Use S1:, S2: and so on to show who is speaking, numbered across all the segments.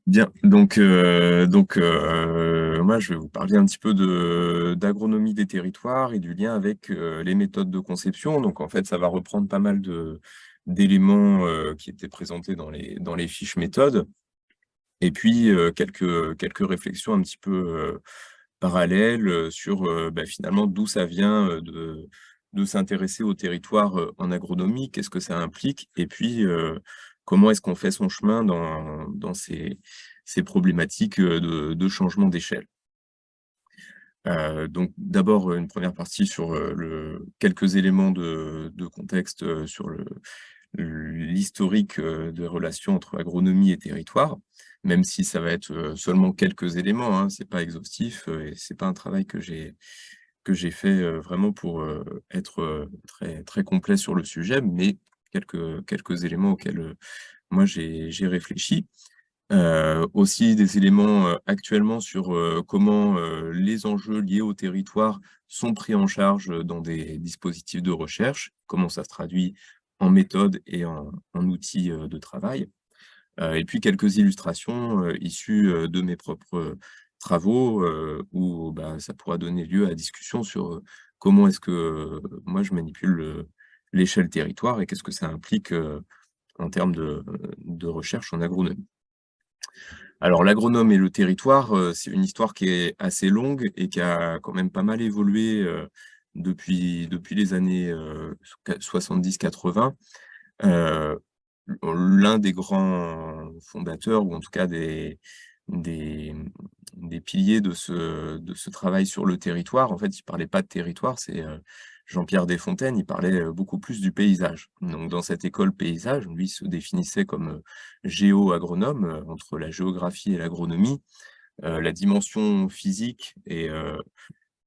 S1: Bien, moi je vais vous parler un petit peu d'agronomie des territoires et du lien avec les méthodes de conception. Donc en fait, ça va reprendre pas mal d'éléments qui étaient présentés dans les fiches méthodes, et puis quelques réflexions un petit peu parallèles sur finalement d'où ça vient de s'intéresser au territoire en agronomie, qu'est-ce que ça implique, et puis comment est-ce qu'on fait son chemin dans ces problématiques de changement d'échelle. Donc d'abord, une première partie sur quelques éléments de contexte sur l'historique des relations entre agronomie et territoire, même si ça va être seulement quelques éléments, hein, c'est pas exhaustif, et c'est pas un travail que j'ai fait vraiment pour être très, très complet sur le sujet, mais quelques éléments auxquels moi j'ai réfléchi. Aussi des éléments actuellement sur comment les enjeux liés au territoire sont pris en charge dans des dispositifs de recherche, comment ça se traduit en méthode et en outils de travail. Et puis quelques illustrations issues de mes propres travaux où ça pourra donner lieu à discussion sur comment est-ce que moi je manipule l'échelle territoire et qu'est-ce que ça implique en termes de recherche en agronomie. Alors l'agronome et le territoire, c'est une histoire qui est assez longue et qui a quand même pas mal évolué depuis les années 70-80. Heu, l'un des grands fondateurs, ou en tout cas des des piliers de ce travail sur le territoire, en fait, il parlait pas de territoire, c'est Jean-Pierre Desfontaines, il parlait beaucoup plus du paysage. Donc dans cette école paysage, lui se définissait comme géo-agronome, entre la géographie et l'agronomie. La dimension physique et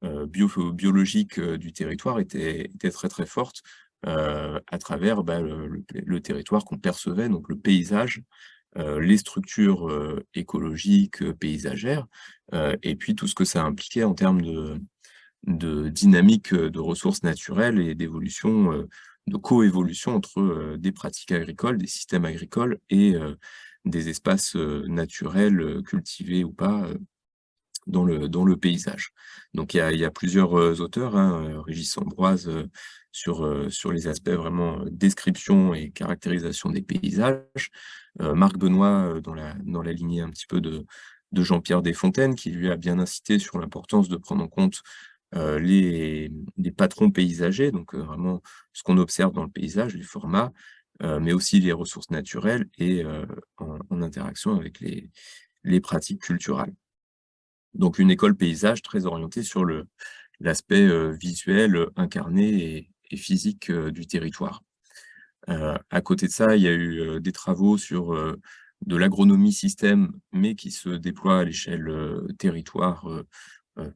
S1: biologique du territoire était très, très forte à travers le territoire qu'on percevait, donc le paysage, les structures écologiques, paysagères, et puis tout ce que ça impliquait en termes de dynamique de ressources naturelles et d'évolution, de coévolution entre des pratiques agricoles, des systèmes agricoles et des espaces naturels, cultivés ou pas, dans le paysage. Donc il y a plusieurs auteurs, hein, Régis Ambroise sur les aspects vraiment description et caractérisation des paysages, Marc Benoît dans la lignée un petit peu de Jean-Pierre Desfontaines, qui lui a bien incité sur l'importance de prendre en compte les patrons paysagers, donc vraiment ce qu'on observe dans le paysage, les formats, mais aussi les ressources naturelles et en interaction avec les pratiques culturales. Donc une école paysage très orientée sur l'aspect visuel, incarné et physique du territoire. À côté de ça, il y a eu des travaux sur de l'agronomie système, mais qui se déploie à l'échelle territoire,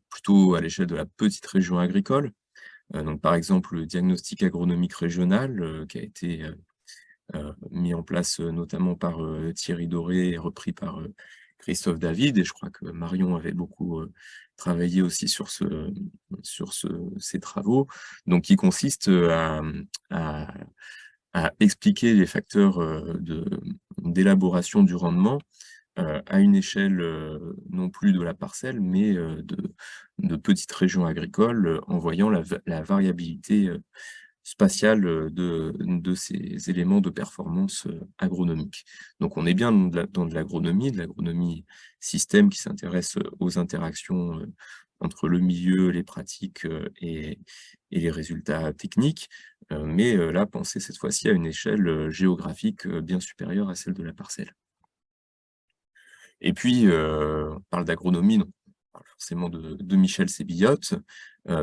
S1: plutôt à l'échelle de la petite région agricole. Donc par exemple, le diagnostic agronomique régional, qui a été mis en place notamment par Thierry Doré et repris par Christophe David, et je crois que Marion avait beaucoup travaillé aussi sur ces travaux, donc qui consiste à expliquer les facteurs d'élaboration du rendement à une échelle non plus de la parcelle, mais de petites régions agricoles, en voyant la variabilité spatiale de ces éléments de performance agronomique. Donc on est bien dans de l'agronomie système qui s'intéresse aux interactions entre le milieu, les pratiques et les résultats techniques, mais là, penser cette fois-ci à une échelle géographique bien supérieure à celle de la parcelle. Et puis, on parle d'agronomie, donc on parle forcément de Michel Sébillotte,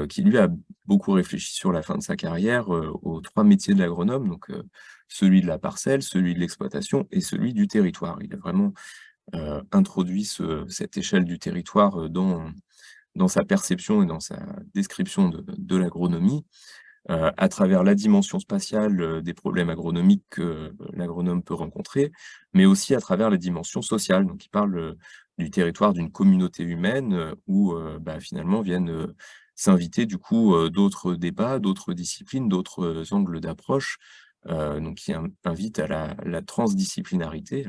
S1: qui lui a beaucoup réfléchi sur la fin de sa carrière, aux 3 métiers de l'agronome, donc celui de la parcelle, celui de l'exploitation et celui du territoire. Il a vraiment introduit cette échelle du territoire dans sa perception et dans sa description de l'agronomie, à travers la dimension spatiale des problèmes agronomiques que l'agronome peut rencontrer, mais aussi à travers la dimension sociale. Donc il parle du territoire d'une communauté humaine où finalement viennent s'inviter du coup d'autres débats, d'autres disciplines, d'autres angles d'approche, donc qui invitent à la transdisciplinarité.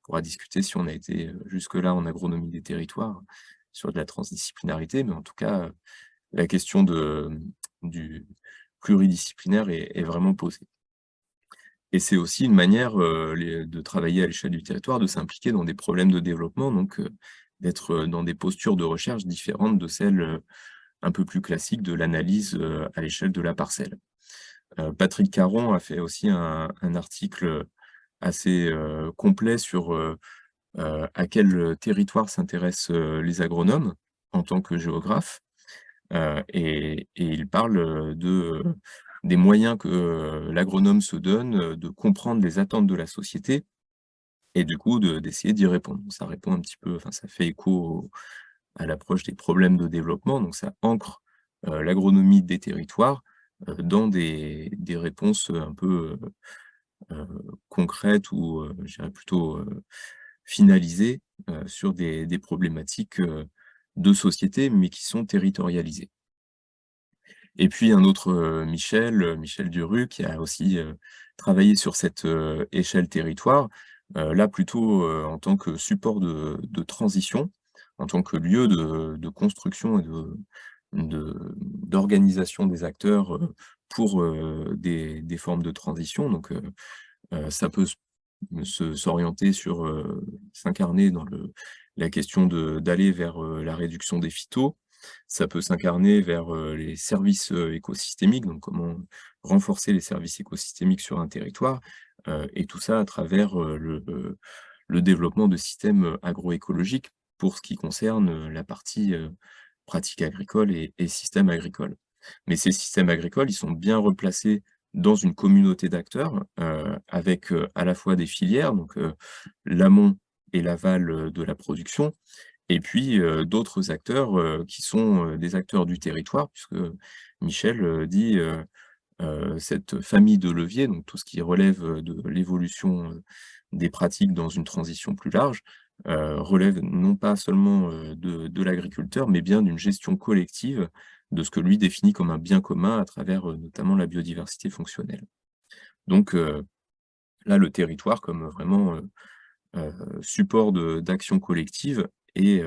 S1: pourra discuter si on a été, jusque-là en agronomie des territoires, sur de la transdisciplinarité, mais en tout cas, la question du pluridisciplinaire est vraiment posée. Et c'est aussi une manière, de travailler à l'échelle du territoire, de s'impliquer dans des problèmes de développement, donc d'être, dans des postures de recherche différentes de celles, un peu plus classiques de l'analyse, à l'échelle de la parcelle. Patrick Caron a fait aussi un article, assez, complet sur, à quel territoire s'intéressent, les agronomes en tant que géographes. Et il parle, des moyens que, l'agronome se donne, de comprendre les attentes de la société et du coup d'essayer d'y répondre. Ça répond un petit peu, enfin ça fait écho à l'approche des problèmes de développement, donc ça ancre, l'agronomie des territoires, dans des réponses, un peu, concrètes ou, je dirais plutôt, finalisées, sur des problématiques, de société, mais qui sont territorialisées. Et puis un autre, Michel Duru qui a aussi, travaillé sur cette, échelle territoire, là plutôt, en tant que support de transition, en tant que lieu de construction et d'organisation des acteurs, pour, des formes de transition. Donc, ça peut s'orienter sur, s'incarner dans la question d'aller vers, la réduction des phytos. Ça peut s'incarner vers, les services, écosystémiques, donc comment renforcer les services écosystémiques sur un territoire, et tout ça à travers, le développement de systèmes, agroécologiques pour ce qui concerne, la partie, pratique agricole et systèmes agricoles. Mais ces systèmes agricoles, ils sont bien replacés dans une communauté d'acteurs, avec, à la fois des filières, donc l'amont et l'aval, de la production et puis, d'autres acteurs, qui sont, des acteurs du territoire puisque Michel, dit, cette famille de leviers, donc tout ce qui relève, de l'évolution, des pratiques dans une transition plus large, relève non pas seulement, de l'agriculteur, mais bien d'une gestion collective de ce que lui définit comme un bien commun à travers, notamment la biodiversité fonctionnelle. Donc, là, le territoire comme vraiment, support d'action collective et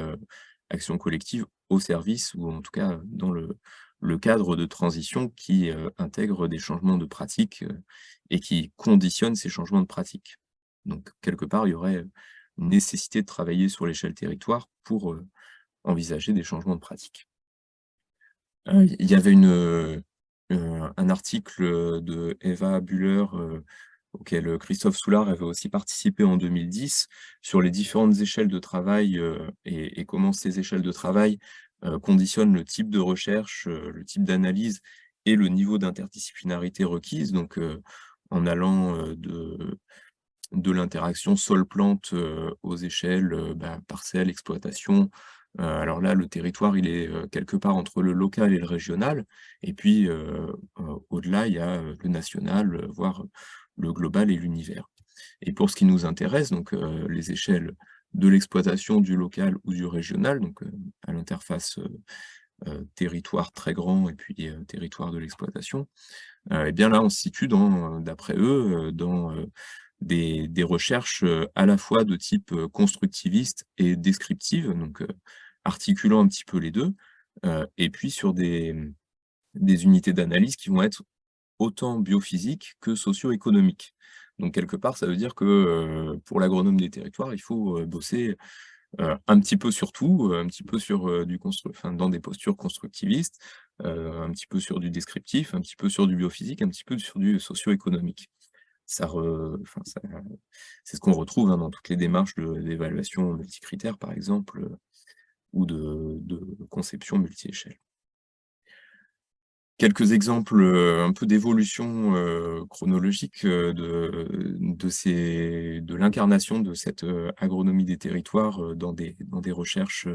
S1: action collective au service ou en tout cas dans le cadre de transition qui, intègre des changements de pratiques, et qui conditionne ces changements de pratiques. Donc quelque part, il y aurait, une nécessité de travailler sur l'échelle territoire pour, envisager des changements de pratiques. Il y avait un article, de Eva Bühler, auquel, Christophe Soulard avait aussi participé en 2010, sur les différentes échelles de travail, et comment ces échelles de travail, conditionnent le type de recherche, le type d'analyse et le niveau d'interdisciplinarité requise. Donc, en allant, de l'interaction sol-plante, aux échelles, parcelle, exploitation. Alors là, le territoire, il est, quelque part entre le local et le régional et puis, au-delà, il y a, le national, voire le global et l'univers. Et pour ce qui nous intéresse, donc, les échelles de l'exploitation, du local ou du régional, donc, à l'interface, territoire très grand et puis, territoire de l'exploitation, et bien là, on se situe dans, d'après eux, dans, des recherches, à la fois de type, constructiviste et descriptive, donc, articulant un petit peu les 2, et puis sur des unités d'analyse qui vont être autant biophysiques que socio-économiques. Donc quelque part, ça veut dire que, pour l'agronome des territoires, il faut, bosser, un petit peu sur tout, un petit peu sur, enfin dans des postures constructivistes, un petit peu sur du descriptif, un petit peu sur du biophysique, un petit peu sur du socio-économique. Ça enfin ça c'est ce qu'on retrouve, hein, dans toutes les démarches d'évaluation multicritères par exemple, ou de conception multi-échelle. Quelques exemples, un peu d'évolution, chronologique, de l'incarnation de cette, agronomie des territoires, dans des recherches,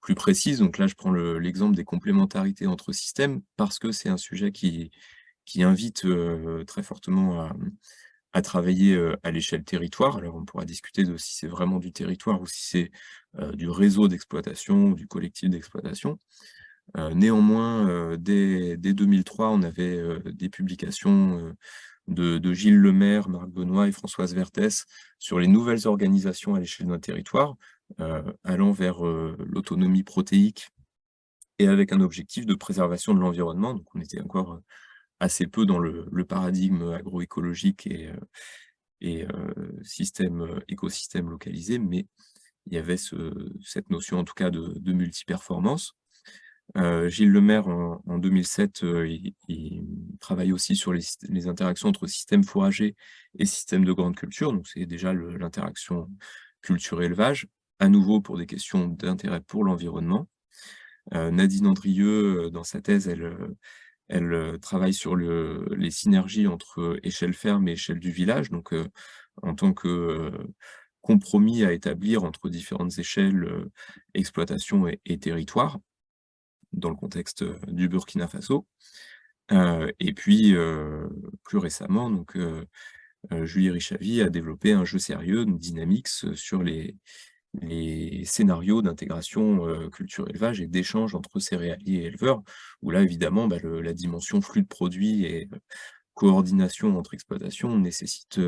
S1: plus précises. Donc là, je prends l'exemple des complémentarités entre systèmes parce que c'est un sujet qui invite, très fortement à travailler, à l'échelle territoire. Alors on pourra discuter de si c'est vraiment du territoire ou si c'est, du réseau d'exploitation ou du collectif d'exploitation. Néanmoins, dès 2003, on avait, des publications, de Gilles Lemaire, Marc Benoît et Françoise Vertès sur les nouvelles organisations à l'échelle d'un territoire, allant vers, l'autonomie protéique et avec un objectif de préservation de l'environnement. Donc on était encore, assez peu dans le paradigme agroécologique système, écosystème localisé, mais il y avait cette notion en tout cas de multiperformance. Gilles Lemaire en 2007, il travaille aussi sur les interactions entre systèmes fourragers et systèmes de grande culture, donc c'est déjà l'interaction culture-élevage, à nouveau pour des questions d'intérêt pour l'environnement. Nadine Andrieux, dans sa thèse, elle travaille sur les synergies entre échelle ferme et échelle du village, donc en tant que, compromis à établir entre différentes échelles, exploitation et territoire, dans le contexte, du Burkina Faso. Et puis, plus récemment, donc Julie Richavy a développé un jeu sérieux, donc Dynamix, sur les scénarios d'intégration, culture-élevage et d'échange entre céréaliers et éleveurs, où là évidemment, bah, la dimension flux de produits et coordination entre exploitations nécessite,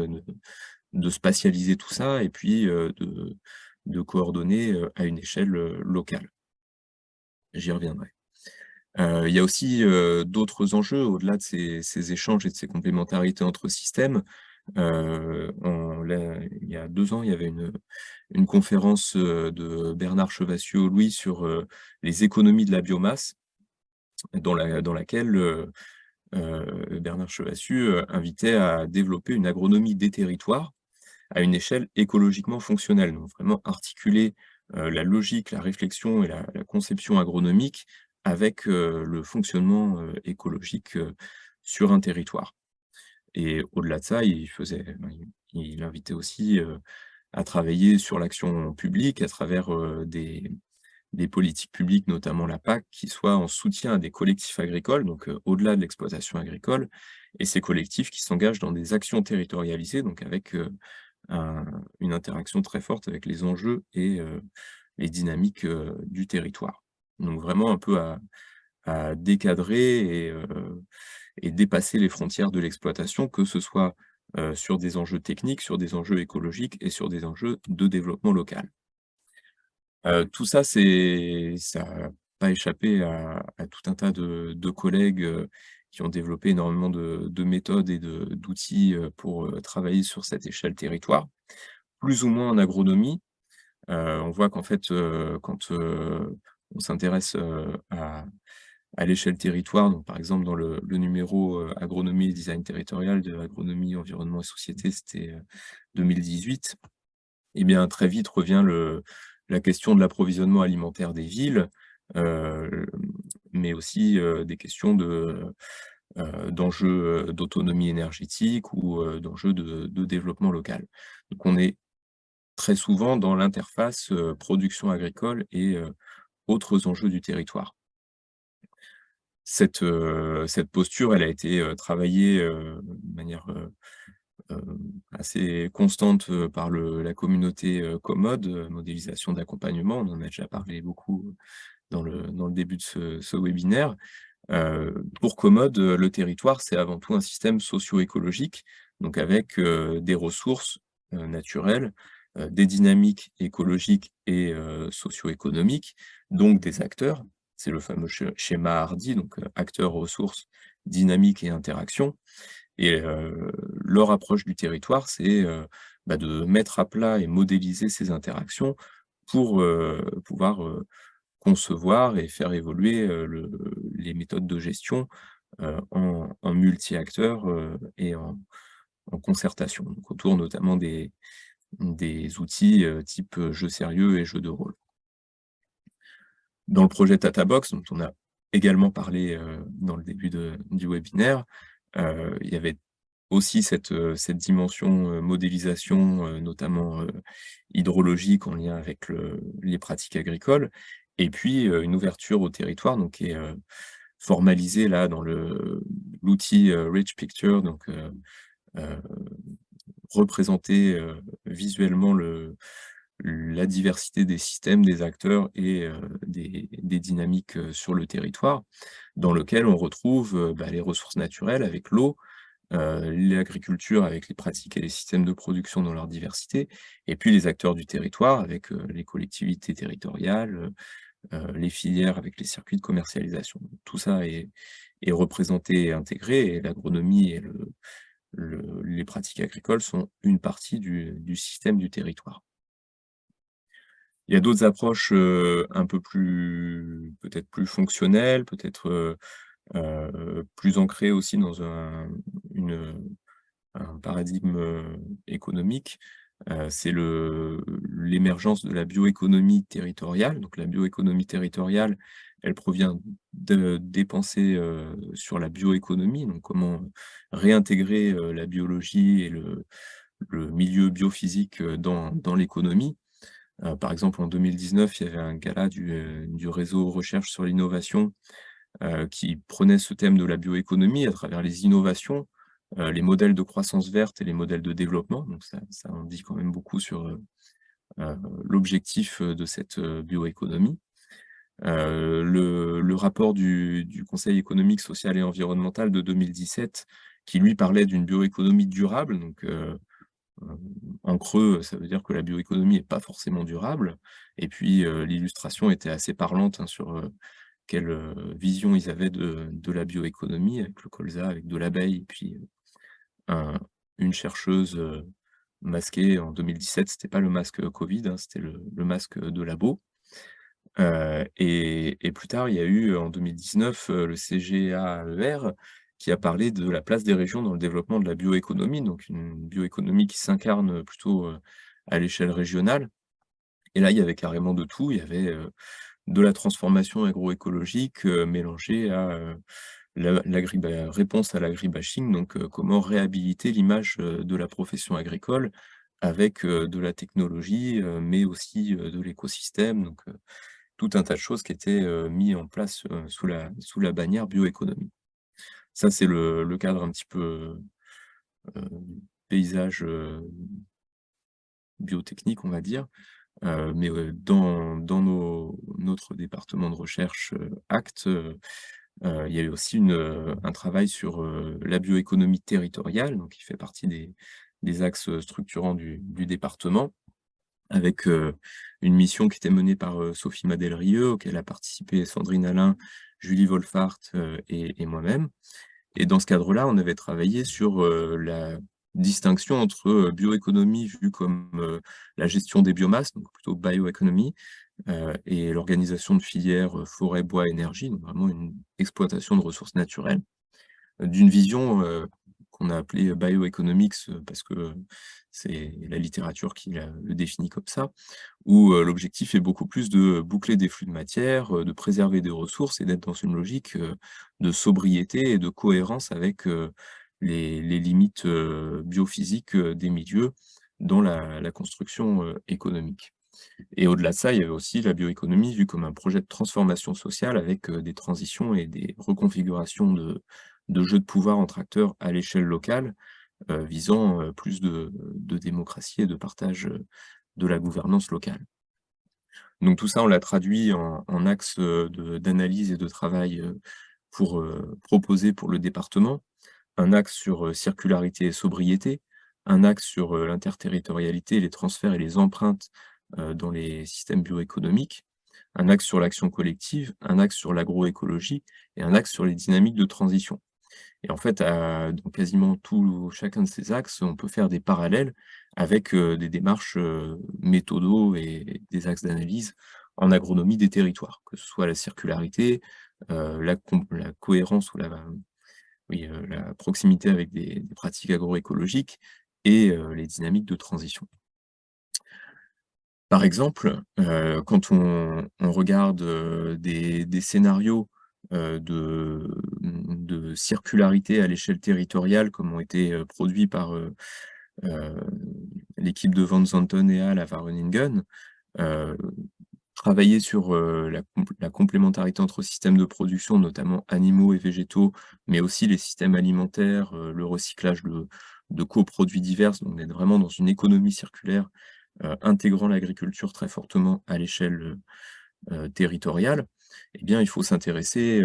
S1: de spatialiser tout ça et puis, de coordonner, à une échelle, locale. J'y reviendrai. Il y a aussi, d'autres enjeux au-delà de ces échanges et de ces complémentarités entre systèmes. Il y a 2 ans, il y avait une conférence, de Bernard Chevassiot-Louis sur, les économies de la biomasse, dans laquelle, Bernard Chevassieu, invitait à développer une agronomie des territoires à une échelle écologiquement fonctionnelle. Donc vraiment articuler, la logique, la réflexion et la conception agronomique avec, le fonctionnement, écologique, sur un territoire. Et au-delà de ça, il invitait aussi, à travailler sur l'action publique à travers, des politiques publiques, notamment la PAC, qui soient en soutien à des collectifs agricoles, donc au-delà de l'exploitation agricole et ces collectifs qui s'engagent dans des actions territorialisées, donc avec, une interaction très forte avec les enjeux et les dynamiques, du territoire. Donc vraiment un peu à décadrer et dépasser les frontières de l'exploitation, que ce soit, sur des enjeux techniques, sur des enjeux écologiques et sur des enjeux de développement local. Tout ça, ça n'a pas échappé à tout un tas de collègues, qui ont développé énormément de méthodes et d'outils, pour, travailler sur cette échelle territoire, plus ou moins en agronomie. On voit qu'en fait, quand, on s'intéresse, à l'échelle territoire, donc par exemple dans le numéro, agronomie et design territorial de Agronomie, environnement et société, c'était, 2018. Et bien très vite revient la question de l'approvisionnement alimentaire des villes, heu, mais aussi, des questions d'enjeux, d'autonomie énergétique ou, d'enjeux de développement local. Donc on est très souvent dans l'interface, production agricole et autres enjeux du territoire. Cette posture, elle a été, travaillée, de manière, assez constante, par la communauté, Commode, modélisation d'accompagnement. On en a déjà parlé beaucoup dans le début de ce webinaire. Pour Commode, le territoire, c'est avant tout un système socio-écologique, donc avec, des ressources, naturelles, des dynamiques écologiques et socio-économiques, donc des acteurs. C'est le fameux schéma Hardy, donc acteurs, ressources, dynamiques et interactions. Et leur approche du territoire, c'est, bah, de mettre à plat et modéliser ces interactions pour, pouvoir, concevoir et faire évoluer, les méthodes de gestion, en multi-acteurs, et en concertation. Donc autour notamment des outils, type, jeux sérieux et jeux de rôle. Dans le projet Tatabox, dont on a également parlé, dans le début du webinaire, il y avait aussi cette dimension, modélisation, notamment, hydrologique en lien avec les pratiques agricoles et puis, une ouverture au territoire donc qui est, formalisée là dans l'outil, Rich Picture donc heu, représenter, visuellement la diversité des systèmes, des acteurs et des dynamiques, sur le territoire, dans lequel on retrouve, bah, les ressources naturelles avec l'eau, l'agriculture avec les pratiques et les systèmes de production dans leur diversité, et puis les acteurs du territoire avec, les collectivités territoriales, les filières avec les circuits de commercialisation. Tout ça est représenté et intégré, et l'agronomie et les pratiques agricoles sont une partie du système du territoire. Il y a d'autres approches, un peu plus peut-être plus fonctionnelles, peut-être, plus ancrées aussi dans une, un paradigme, économique. C'est l'émergence de la bioéconomie territoriale. Donc la bioéconomie territoriale, elle provient des pensées, sur la bioéconomie, donc comment réintégrer, la biologie et le milieu biophysique, dans l'économie. Par exemple, en 2019, il y avait un gala du réseau Recherche sur l'innovation, qui prenait ce thème de la bioéconomie à travers les innovations, les modèles de croissance verte et les modèles de développement. Donc ça en dit quand même beaucoup sur, l'objectif, de cette, bioéconomie. Le rapport du Conseil économique, social et environnemental de 2017 qui lui parlait d'une bioéconomie durable, donc en creux, ça veut dire que la bioéconomie est pas forcément durable, et puis, l'illustration était assez parlante, hein, sur, quelle, vision ils avaient de la bioéconomie avec le colza, avec de l'abeille et puis, un une chercheuse, masquée en 2017, c'était pas le masque, Covid, hein, c'était le masque, de labo. Et plus tard, il y a eu, en 2019, le CGAER qui a parlé de la place des régions dans le développement de la bioéconomie, donc une bioéconomie qui s'incarne, plutôt, à l'échelle régionale. Et là, il y avait carrément de tout. Il y avait, de la transformation agroécologique, mélangée à, réponse à l'agribashing, donc comment réhabiliter l'image, de la profession agricole avec, de la technologie, mais aussi, de l'écosystème, donc tout un tas de choses qui étaient, mis en place, sous la bannière bioéconomie. Ça, c'est le cadre un petit peu, heu, paysage, biotechnique, on va dire. Mais, dans notre département de recherche, ACT, il y a eu aussi un travail sur, la bioéconomie territoriale, donc qui fait partie des axes, structurants du département, avec, une mission qui était menée par, Sophie Madel-Rieu, auquel a participé Sandrine Allain, Julie Wolfart, et moi-même. Et dans ce cadre-là, on avait travaillé sur, la distinction entre, bioéconomie vue comme, la gestion des biomasses, donc plutôt bioeconomy, et l'organisation de filières, forêt, bois, énergie, donc vraiment une exploitation de ressources naturelles, d'une vision, qu'on a appelée bioeconomics, parce que c'est la littérature qui le définit comme ça, où, l'objectif est beaucoup plus de boucler des flux de matière, de préserver des ressources et d'être dans une logique, de sobriété et de cohérence avec, les limites, biophysiques, des milieux dans la construction, économique. Et au-delà de ça, il y avait aussi la bioéconomie vue comme un projet de transformation sociale avec, des transitions et des reconfigurations de jeux de pouvoir entre acteurs à l'échelle locale, visant, plus de démocratie et de partage, de la gouvernance locale. Donc tout ça, on l'a traduit en axes, d'analyse et de travail, pour, proposer pour le département. Un axe sur, circularité et sobriété, un axe sur, l'interterritorialité, les transferts et les empreintes, dans les systèmes bioéconomiques, un axe sur l'action collective, un axe sur l'agroécologie et un axe sur les dynamiques de transition. Et en fait, dans quasiment chacun de ces axes, on peut faire des parallèles avec, des démarches, méthodo et des axes d'analyse en agronomie des territoires, que ce soit la circularité, la cohérence ou la proximité avec des pratiques agroécologiques et les dynamiques de transition. Par exemple, quand on regarde, des scénarios, de circularité à l'échelle territoriale comme ont été, produits par, heu, l'équipe de Van Zanten et al. À Wageningen, heu, travailler sur, la complémentarité entre systèmes de production, notamment animaux et végétaux, mais aussi les systèmes alimentaires, le recyclage de coproduits divers, donc d'être vraiment dans une économie circulaire, intégrant l'agriculture très fortement à l'échelle, territoriale. Eh bien, il faut s'intéresser,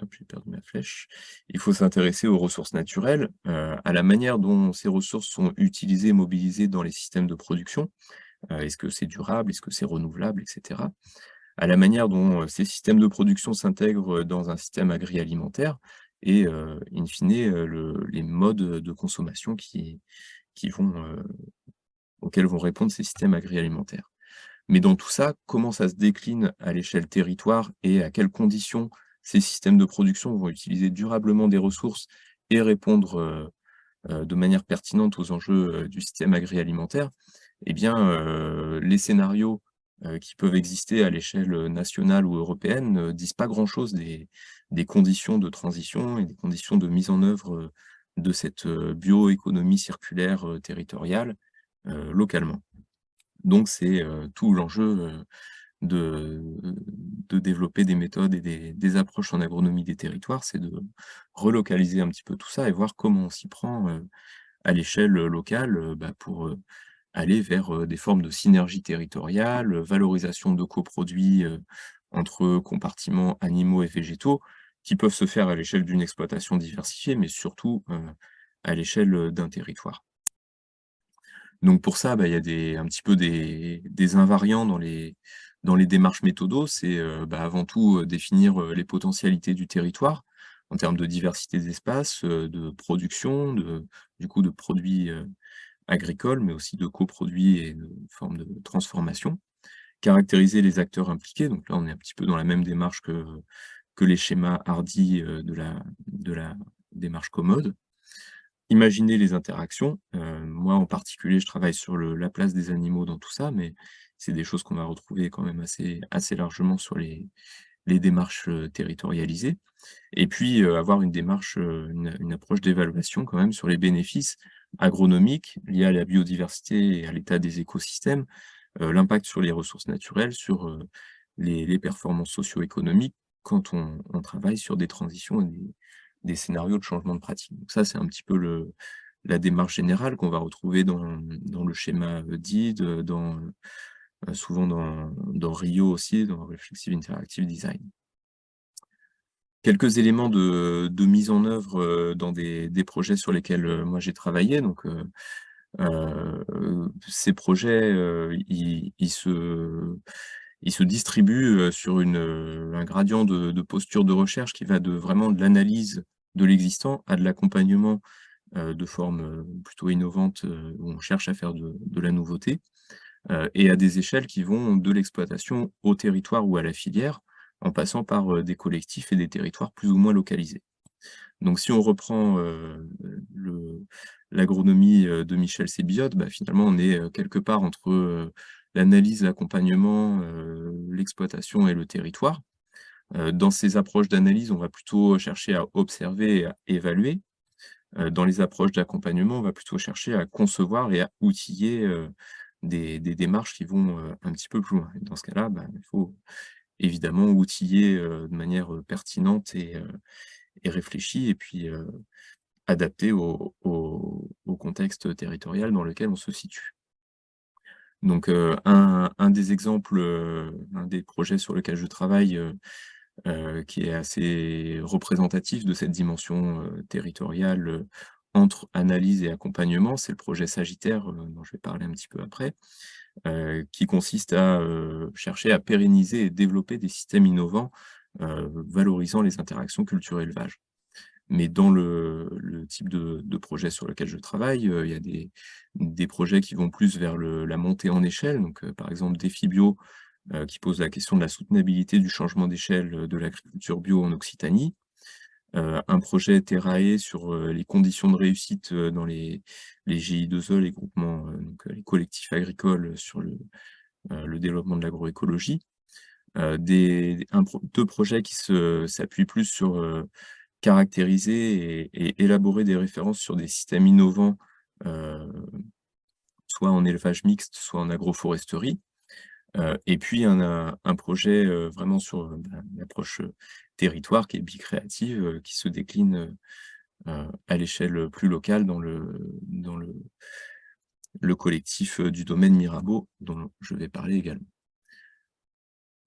S1: hop, j'ai perdu ma flèche. Il faut s'intéresser aux ressources naturelles, à la manière dont ces ressources sont utilisées, mobilisées dans les systèmes de production. Est-ce que c'est durable? Est-ce que c'est renouvelable? Et cetera. À la manière dont, ces systèmes de production s'intègrent, dans un système agroalimentaire et in fine, les modes, de consommation qui vont, auxquels vont répondre ces systèmes agroalimentaires. Mais dans tout ça, comment ça se décline à l'échelle territoire et à quelles conditions ces systèmes de production vont utiliser durablement des ressources et répondre, de manière pertinente aux enjeux, du système agroalimentaire? Eh bien, les scénarios, qui peuvent exister à l'échelle, nationale ou européenne ne disent pas grand-chose des conditions de transition et des conditions de mise en œuvre, de cette, bioéconomie circulaire, territoriale, localement. Donc c'est, tout l'enjeu, de de développer des méthodes et des approches en agronomie des territoires, c'est de relocaliser un petit peu tout ça et voir comment on s'y prend, à l'échelle, locale, pour, aller vers, des formes de synergie territoriale, valorisation de coproduits, entre compartiments animaux et végétaux, qui peuvent se faire à l'échelle d'une exploitation diversifiée, mais surtout, à l'échelle, d'un territoire. Donc pour ça, il y a un petit peu des invariants dans les démarches méthodos. C'est, avant tout, définir, les potentialités du territoire en termes de diversité d'espaces, de production, du coup de produits, agricoles, mais aussi de coproduits et de formes de transformation. Caractériser les acteurs impliqués, donc là on est un petit peu dans la même démarche que les schémas hardis, de la démarche commode. Imaginer les interactions, moi en particulier, je travaille sur la place des animaux dans tout ça, mais c'est des choses qu'on va retrouver quand même assez largement sur les démarches, territorialisées. Et puis, avoir une démarche, une approche d'évaluation quand même sur les bénéfices agronomiques liés à la biodiversité et à l'état des écosystèmes, l'impact sur les ressources naturelles, sur, les performances socio-économiques quand on travaille sur des transitions et des scénarios de changement de pratique. Donc ça, c'est un petit peu la démarche générale qu'on va retrouver dans le schéma, DID, souvent dans Rio aussi, dans Reflexive Interactive Design. Quelques éléments de mise en œuvre, dans des projets sur lesquels, moi j'ai travaillé. Donc, ces projets, ils se distribuent, sur un gradient de posture de recherche qui va vraiment de l'analyse de l'existant à de l'accompagnement, de forme, plutôt innovante, où on cherche à faire de la nouveauté, et à des échelles qui vont de l'exploitation au territoire ou à la filière, en passant par, des collectifs et des territoires plus ou moins localisés. Donc si on reprend, le l'agronomie, de Michel Sébillot, finalement on est, quelque part entre, l'analyse, l'accompagnement, l'exploitation et le territoire. Dans ces approches d'analyse, on va plutôt chercher à observer et à évaluer. Dans les approches d'accompagnement, on va plutôt chercher à concevoir et à outiller, des démarches qui vont, un petit peu plus loin. Et dans ce cas-là, il faut évidemment outiller, de manière, pertinente et réfléchie et puis, adaptée au contexte territorial dans lequel on se situe. Donc, un des exemples, un des projets sur lequel je travaille, qui est assez représentatif de cette dimension, territoriale, entre analyse et accompagnement, c'est le projet Sagittaire, dont je vais parler un petit peu après, qui consiste à, chercher à pérenniser et développer des systèmes innovants, valorisant les interactions culture-élevage. Mais dans le type de projet sur lequel je travaille, il y a des projets qui vont plus vers la montée en échelle. Donc, par exemple, Défi Bio, qui pose la question de la soutenabilité du changement d'échelle, de l'agriculture bio en Occitanie. Un projet Terrae sur, les conditions de réussite, dans les GI2E, les groupements, donc, les collectifs agricoles sur le développement de l'agroécologie. 2 projets qui s'appuient plus sur, caractériser et élaborer des références sur des systèmes innovants, heu, soit en élevage mixte, soit en agroforesterie. Et puis un projet, vraiment sur, l'approche, territoire qui est bicréative, qui se décline, à l'échelle, plus locale dans le collectif, du domaine Mirabeau dont je vais parler également.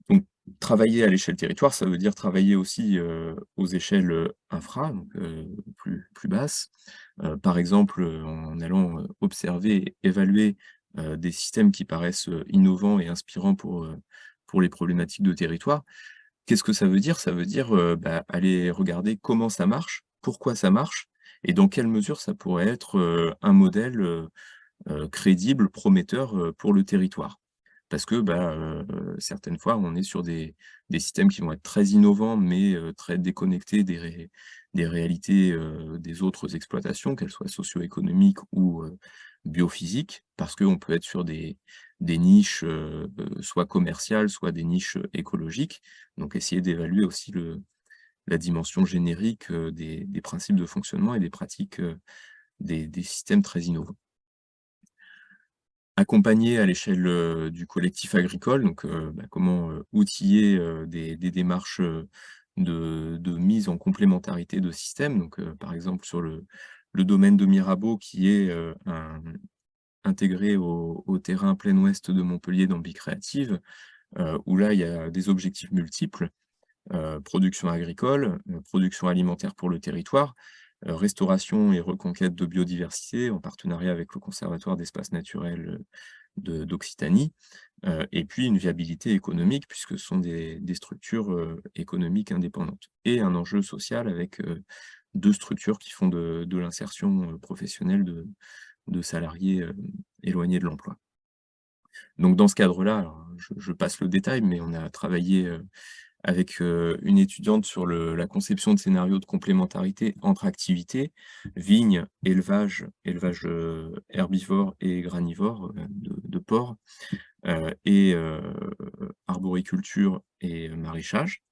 S1: Donc Travailler à l'échelle territoire, ça veut dire travailler aussi, aux échelles, infra, donc plus basses. Par exemple, en allant, observer et évaluer, des systèmes qui paraissent, innovants et inspirants pour les problématiques de territoire. Qu'est-ce que ça veut dire? Ça veut dire, aller regarder comment ça marche, pourquoi ça marche et dans quelle mesure ça pourrait être, un modèle, crédible, prometteur, pour le territoire. Parce que, certaines fois, on est sur des systèmes qui vont être très innovants, mais très déconnectés des réalités, des autres exploitations, qu'elles soient socio-économiques ou biophysiques. Parce qu'on peut être sur des niches, soit commerciales, soit des niches, écologiques. Donc essayer d'évaluer aussi la dimension générique, des principes de fonctionnement et des pratiques, des systèmes très innovants. Accompagner à l'échelle, du collectif agricole, donc comment, outiller, des démarches, de mise en complémentarité de systèmes. Donc par exemple sur le domaine de Mirabeau qui est, intégré au terrain plein ouest de Montpellier dans Bicréative, où là il y a des objectifs multiples, production agricole, production alimentaire pour le territoire, restauration et reconquête de biodiversité en partenariat avec le Conservatoire d'espaces naturels, d'Occitanie, et puis une viabilité économique puisque ce sont des structures, économiques indépendantes et un enjeu social avec, 2 structures qui font de l'insertion, professionnelle de salariés, éloignés de l'emploi. Donc dans ce cadre-là, alors je passe le détail, mais on a travaillé, avec, une étudiante sur la conception de scénarios de complémentarité entre activités, vignes, élevage, herbivore et granivore, de porcs, et arboriculture et maraîchage.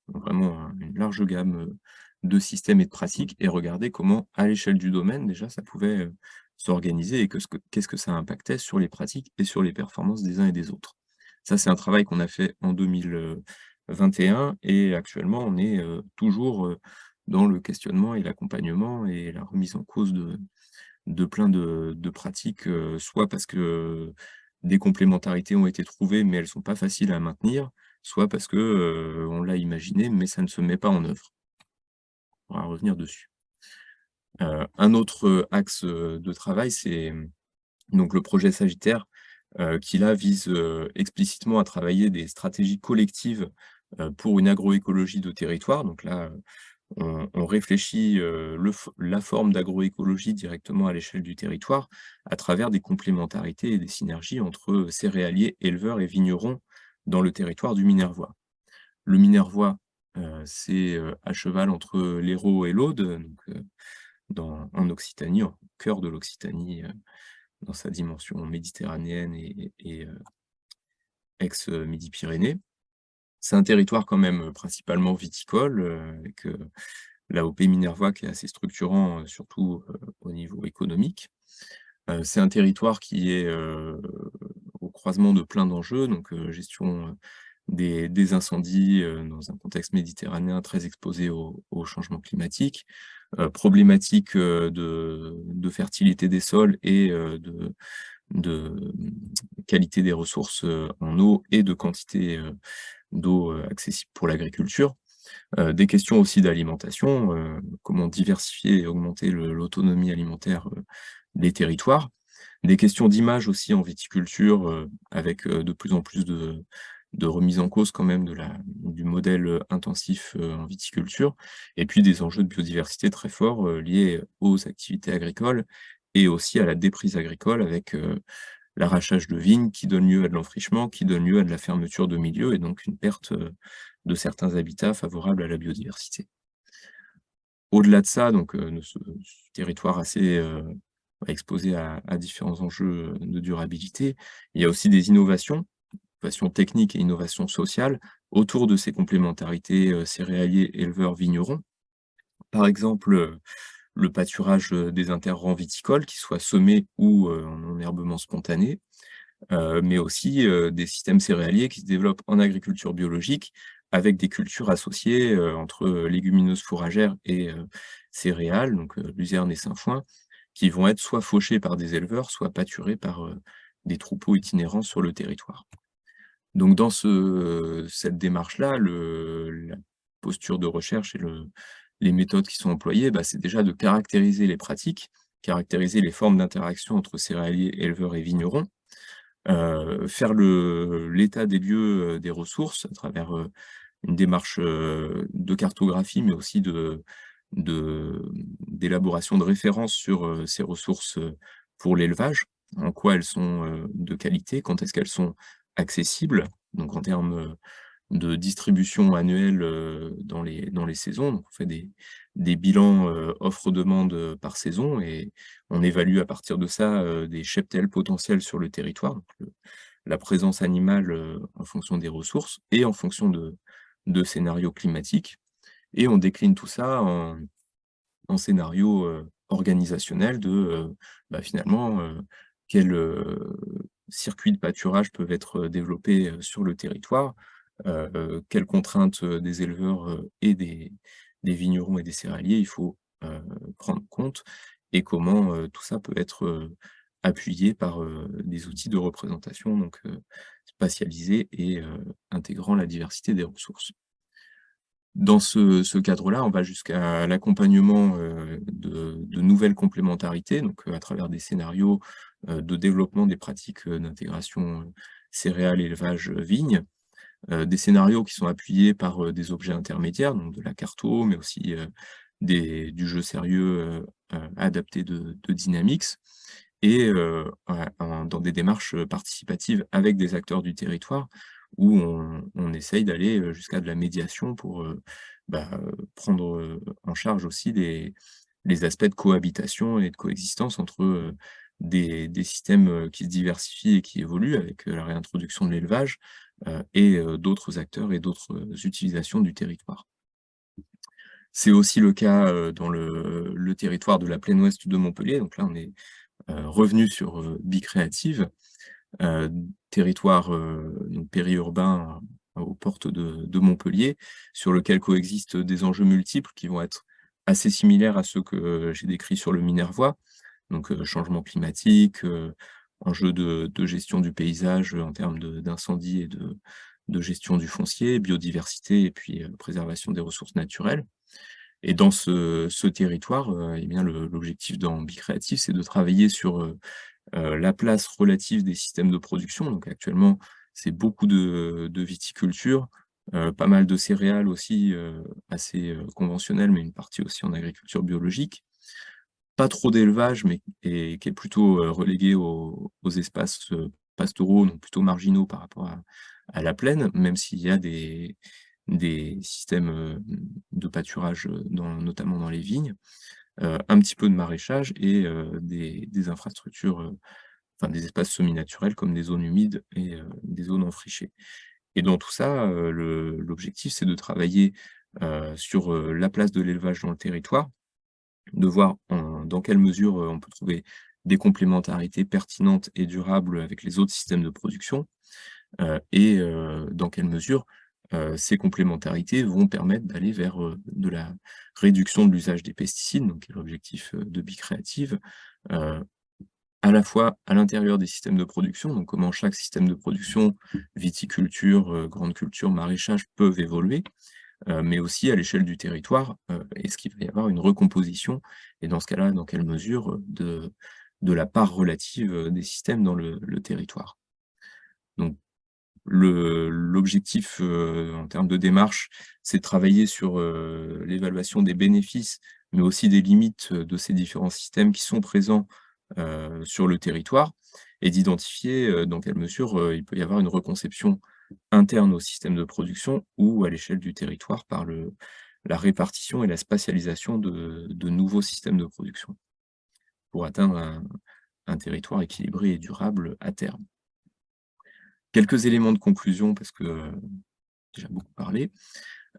S1: Donc vraiment une large gamme, de systèmes et de pratiques et regarder comment, à l'échelle du domaine déjà, ça pouvait, s'organiser et qu'est-ce que ça impactait sur les pratiques et sur les performances des uns et des autres. Ça, c'est un travail qu'on a fait en 2021 et actuellement on est, toujours, dans le questionnement et l'accompagnement et la remise en cause de plein de pratiques, soit parce que des complémentarités ont été trouvées, mais elles sont pas faciles à maintenir, soit parce que, on l'a imaginé, mais ça ne se met pas en œuvre. On va revenir dessus. Un autre, axe, de travail, c'est, donc le projet Sagittaire, qui là vise, explicitement à travailler des stratégies collectives, pour une agroécologie de territoire. Donc là, on réfléchit, la forme d'agroécologie directement à l'échelle du territoire, à travers des complémentarités et des synergies entre, céréaliers, éleveurs et vignerons dans le territoire du Minervois. Le Minervois, c'est, à cheval entre l'Hérault et l'Aude, donc en Occitanie, au cœur de l'Occitanie, dans sa dimension méditerranéenne et ex-Midi-Pyrénées. C'est un territoire quand même, principalement viticole, avec, l'AOP Minervois qui est assez structurant, surtout, au niveau économique. C'est un territoire qui est, au croisement de plein d'enjeux, donc gestion, des incendies, dans un contexte méditerranéen très exposé au changement climatique, problématiques, de fertilité des sols et de qualité des ressources, en eau et de quantité, d'eau, accessible pour l'agriculture. Des questions aussi d'alimentation, comment diversifier et augmenter l'autonomie alimentaire, des territoires. Des questions d'image aussi en viticulture, avec, de plus en plus de remise en cause quand même du modèle, intensif, en viticulture et puis des enjeux de biodiversité très forts, liés aux activités agricoles et aussi à la déprise agricole avec, l'arrachage de vignes qui donne lieu à de l'enfrichement, qui donne lieu à de la fermeture de milieux et donc une perte, de certains habitats favorables à la biodiversité. Au-delà de ça, donc ce territoire assez, exposé à différents enjeux, de durabilité, il y a aussi des innovations techniques et innovations sociales autour de ces complémentarités, céréaliers, éleveurs, vignerons. Par exemple, le pâturage, des interrants viticoles, qu'ils soient semés ou, en enherbement spontané. Mais aussi, des systèmes céréaliers qui se développent en agriculture biologique avec des cultures associées, entre, légumineuses fourragères et céréales, donc luzerne et sainfoin, qui vont être soit fauchées par des éleveurs, soit pâturées par, des troupeaux itinérants sur le territoire. Donc dans cette démarche-là, la posture de recherche et les méthodes qui sont employées, bah, c'est déjà de caractériser les pratiques, caractériser les formes d'interaction entre céréaliers, éleveurs et vignerons, faire l'état des lieux, des ressources à travers, une démarche, de cartographie, mais aussi de d'élaboration de références sur, ces ressources, pour l'élevage. En quoi elles sont, de qualité, quand est-ce qu'elles sont accessibles, donc en termes, de distribution annuelle, dans les saisons. Donc on fait des bilans, offre-demande, par saison et on évalue à partir de ça, des cheptels potentiels sur le territoire, donc la présence animale, en fonction des ressources et en fonction de scénarios climatiques et on décline tout ça en scénario, organisationnel de, bah, finalement, quels, circuits de pâturage peuvent être, développés, sur le territoire, quelles contraintes, des éleveurs, et des vignerons et des céréaliers il faut, prendre compte et comment, tout ça peut être, appuyé par, des outils de représentation donc, spatialisés et intégrant la diversité des ressources. Dans ce cadre-là, on va jusqu'à l'accompagnement, de nouvelles complémentarités, donc à travers des scénarios, de développement des pratiques, d'intégration, céréales, élevage, vigne. Des scénarios qui sont appuyés par, des objets intermédiaires, donc de la carto, mais aussi, du jeu sérieux, adapté de Dynamix et dans des démarches, participatives avec des acteurs du territoire où on essaye d'aller, jusqu'à de la médiation pour, bah, prendre, en charge aussi les aspects de cohabitation et de coexistence entre, des systèmes, qui se diversifient et qui évoluent avec, la réintroduction de l'élevage, et d'autres acteurs et d'autres, utilisations du territoire. C'est aussi le cas, dans le territoire de la plaine ouest de Montpellier, donc là on est, revenu sur, Bicréative, heu, territoire, donc périurbain, aux portes de Montpellier, sur lequel coexistent des enjeux multiples qui vont être assez similaires à ceux que j'ai décrits sur le Minervois. Donc, changement climatique, enjeux de gestion du paysage, en termes d'incendie et de gestion du foncier, biodiversité et puis, préservation des ressources naturelles. Et dans ce territoire, et bien l'objectif dans Bicréatif, c'est de travailler sur, la place relative des systèmes de production. Donc actuellement, c'est beaucoup de viticulture, pas mal de céréales aussi, assez, conventionnelles, mais une partie aussi en agriculture biologique. Pas trop d'élevage, mais et qui est plutôt, relégué aux espaces, pastoraux, donc plutôt marginaux par rapport à la plaine, même s'il y a des systèmes, de pâturage, notamment dans les vignes, un petit peu de maraîchage et des infrastructures, enfin des espaces semi-naturels comme des zones humides et des zones enfrichées. Et dans tout ça, l'objectif, c'est de travailler, sur, la place de l'élevage dans le territoire, de voir dans quelle mesure, on peut trouver des complémentarités pertinentes et durables avec les autres systèmes de production, et dans quelle mesure, ces complémentarités vont permettre d'aller vers, de la réduction de l'usage des pesticides, donc qui est l'objectif, de Bicréative, heu, à la fois à l'intérieur des systèmes de production, donc comment chaque système de production, viticulture, grande culture, maraîchage, peuvent évoluer, mais aussi à l'échelle du territoire, est-ce qu'il va y avoir une recomposition et dans ce cas-là, dans quelle mesure, de la part relative, des systèmes dans le territoire? Donc l'objectif, en termes de démarche, c'est de travailler sur, l'évaluation des bénéfices, mais aussi des limites, de ces différents systèmes qui sont présents, sur le territoire et d'identifier, dans quelle mesure, il peut y avoir une reconception interne au système de production ou à l'échelle du territoire par la répartition et la spatialisation de nouveaux systèmes de production pour atteindre un territoire équilibré et durable à terme. Quelques éléments de conclusion parce que, déjà beaucoup parlé.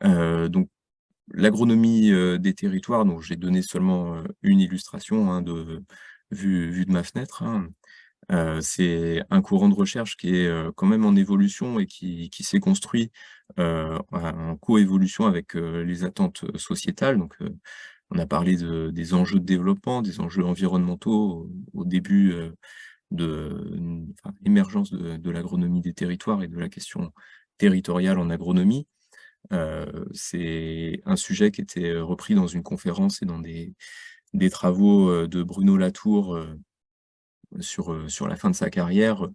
S1: Donc l'agronomie, des territoires, donc j'ai donné seulement, une illustration, hein, vue de ma fenêtre, hein. C'est un courant de recherche qui est, quand même en évolution et qui s'est construit, en coévolution avec, les attentes, sociétales. Donc, on a parlé des enjeux de développement, des enjeux environnementaux au début, enfin, émergence de l'agronomie des territoires et de la question territoriale en agronomie. C'est un sujet qui était, repris dans une conférence et dans des travaux, de Bruno Latour, sur la fin de sa carrière,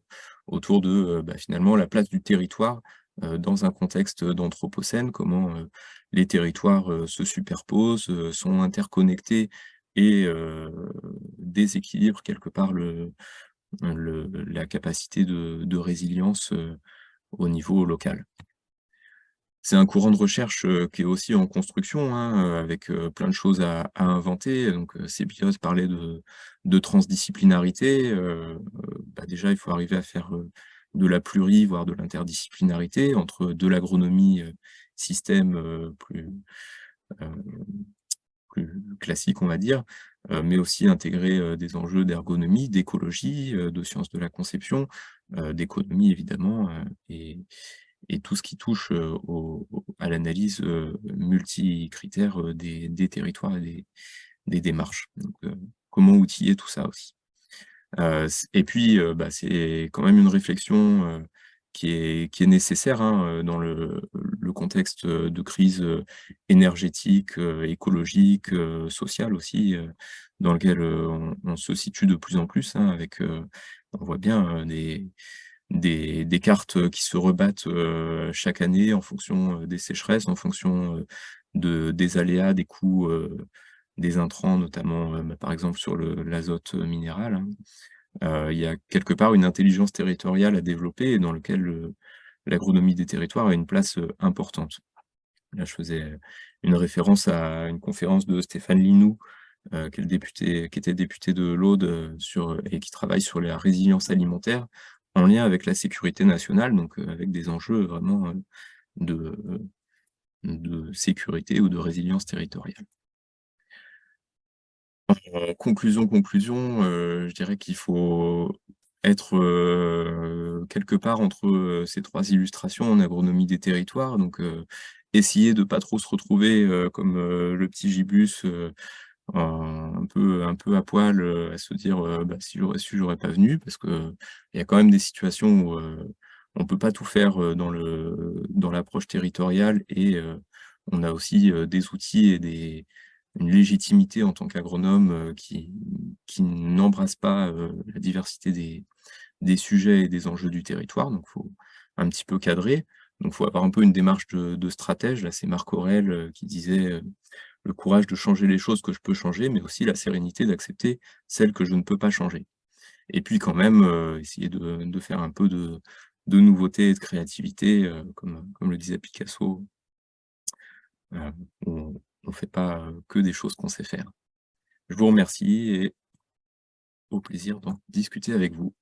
S1: autour de, finalement la place du territoire, dans un contexte d'anthropocène. Comment, les territoires, se superposent, sont interconnectés et déséquilibrent quelque part la capacité de résilience, au niveau local. C'est un courant de recherche, qui est aussi en construction, hein, avec, plein de choses à inventer. Donc, Sébillot parlait de transdisciplinarité. Déjà, il faut arriver à faire, de la voire de l'interdisciplinarité entre de l'agronomie, système, heu, plus classique, on va dire, mais aussi intégrer, des enjeux d'ergonomie, d'écologie, de sciences de la conception, d'économie évidemment, et tout ce qui touche, à l'analyse, multicritère, des territoires et des démarches. Donc, comment outiller tout ça aussi. Et puis, c'est quand même une réflexion, qui est nécessaire, hein, dans le contexte, de crise, énergétique, écologique, sociale aussi, dans lequel, on se situe de plus en plus, hein, avec, on voit bien, des cartes, qui se rebattent, chaque année en fonction, des sécheresses, en fonction, des aléas, des coûts, des intrants notamment, par exemple sur l'azote, minéral, hein. Il y a quelque part une intelligence territoriale à développer et dans lequel l'agronomie des territoires a une place, importante. Là, je faisais une référence à une conférence de Stéphane Linou, qui était député de l'Aude, et qui travaille sur la résilience alimentaire en lien avec la sécurité nationale, donc avec des enjeux vraiment, de de sécurité ou de résilience territoriale. Conclusion, je dirais qu'il faut être, quelque part entre, ces 3 illustrations en agronomie des territoires, donc essayer de pas trop se retrouver, comme, le petit gibus, un peu à poil, à se dire, «Si j'aurais su, j'aurais pas venu», parce qu'il y a quand même des situations où, on peut pas tout faire, dans l'approche territoriale et on a aussi, des outils et une légitimité en tant qu'agronome, qui n'embrasse pas, la diversité des sujets et des enjeux du territoire, donc faut un petit peu cadrer. Donc faut avoir un peu une démarche de stratège. Là, c'est Marc Aurèle, qui disait, «Le courage de changer les choses que je peux changer, mais aussi la sérénité d'accepter celles que je ne peux pas changer». Et puis quand même, essayer de faire un peu de nouveauté et de créativité, comme le disait Picasso, heu, on fait pas, que des choses qu'on sait faire. Je vous remercie et au plaisir d'en discuter avec vous.